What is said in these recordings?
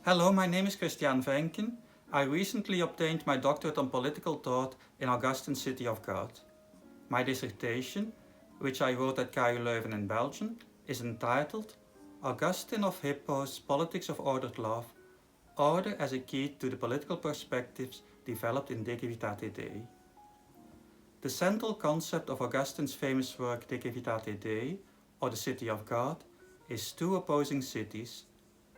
Hello, my name is Kristiaan Venken. I recently obtained my doctorate on political thought in Augustine's City of God. My dissertation, which I wrote at KU Leuven in Belgium, is entitled Augustine of Hippo's Politics of Ordered Love, Order as a Key to the Political Perspectives Developed in De Civitate Dei. The central concept of Augustine's famous work De Civitate Dei, or the City of God, is two opposing cities.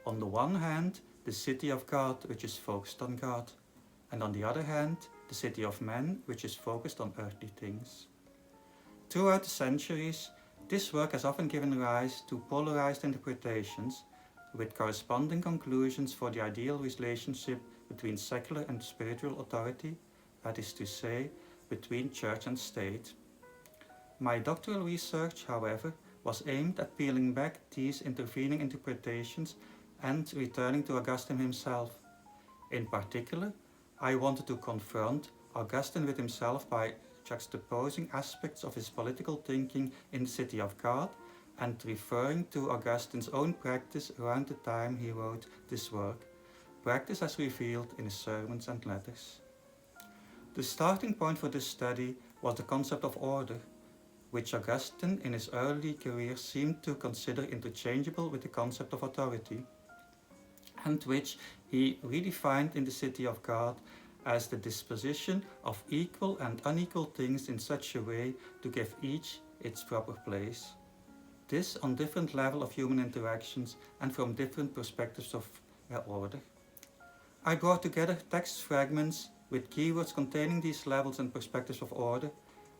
On the one hand, the City of God, which is focused on God, and on the other hand, the City of Man, which is focused on earthly things. Throughout the centuries, this work has often given rise to polarized interpretations, with corresponding conclusions for the ideal relationship between secular and spiritual authority, that is to say, between church and state. My doctoral research, however, was aimed at peeling back these intervening interpretations and returning to Augustine himself. In particular, I wanted to confront Augustine with himself by juxtaposing aspects of his political thinking in the City of God and referring to Augustine's own practice around the time he wrote this work, practice as revealed in his sermons and letters. The starting point for this study was the concept of order, which Augustine in his early career seemed to consider interchangeable with the concept of authority, and which he redefined in the City of God as the disposition of equal and unequal things in such a way to give each its proper place. This on different levels of human interactions and from different perspectives of order. I brought together text fragments with keywords containing these levels and perspectives of order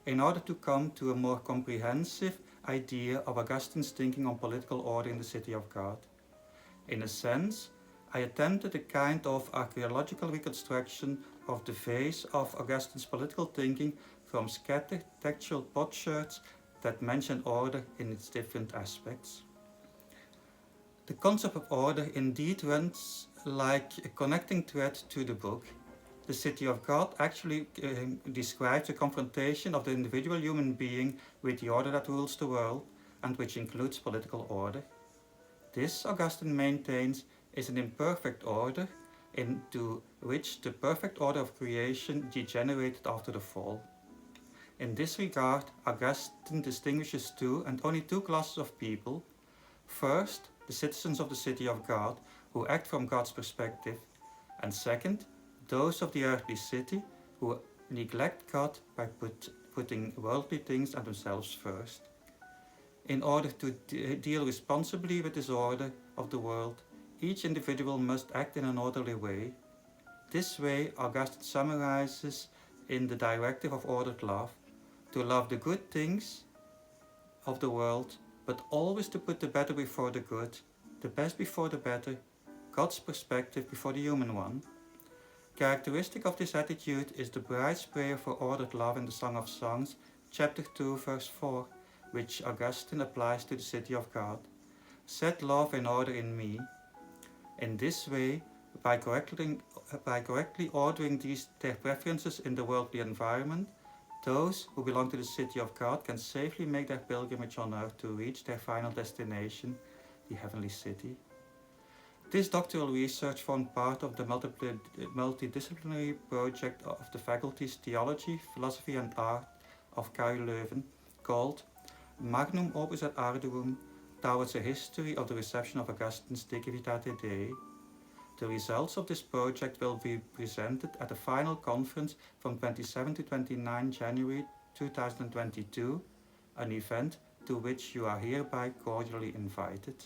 in order to come to a more comprehensive idea of Augustine's thinking on political order in the City of God. In a sense, I attempted a kind of archaeological reconstruction of the phase of Augustine's political thinking from scattered textual potsherds that mention order in its different aspects. The concept of order indeed runs like a connecting thread to the book. The City of God actually describes a confrontation of the individual human being with the order that rules the world, and which includes political order. This, Augustine maintains, is an imperfect order into which the perfect order of creation degenerated after the fall. In this regard, Augustine distinguishes two and only two classes of people. First, the citizens of the City of God, who act from God's perspective, and second, those of the earthly city, who neglect God by putting worldly things and themselves first. In order to deal responsibly with this order of the world, each individual must act in an orderly way. This way, Augustine summarizes in the directive of ordered love, to love the good things of the world, but always to put the better before the good, the best before the better, God's perspective before the human one. Characteristic of this attitude is the bride's prayer for ordered love in the Song of Songs, chapter 2, verse 4, which Augustine applies to the City of God. Set love in order in me. In this way, by correctly ordering their preferences in the worldly environment, those who belong to the City of God can safely make their pilgrimage on earth to reach their final destination, the heavenly city. This doctoral research formed part of the multidisciplinary project of the faculties Theology, Philosophy and Art of KU Leuven, called Magnum Opus ad Arduum, towards a history of the reception of Augustine's De Civitate Dei. The results of this project will be presented at the final conference from 27 to 29 January 2022, an event to which you are hereby cordially invited.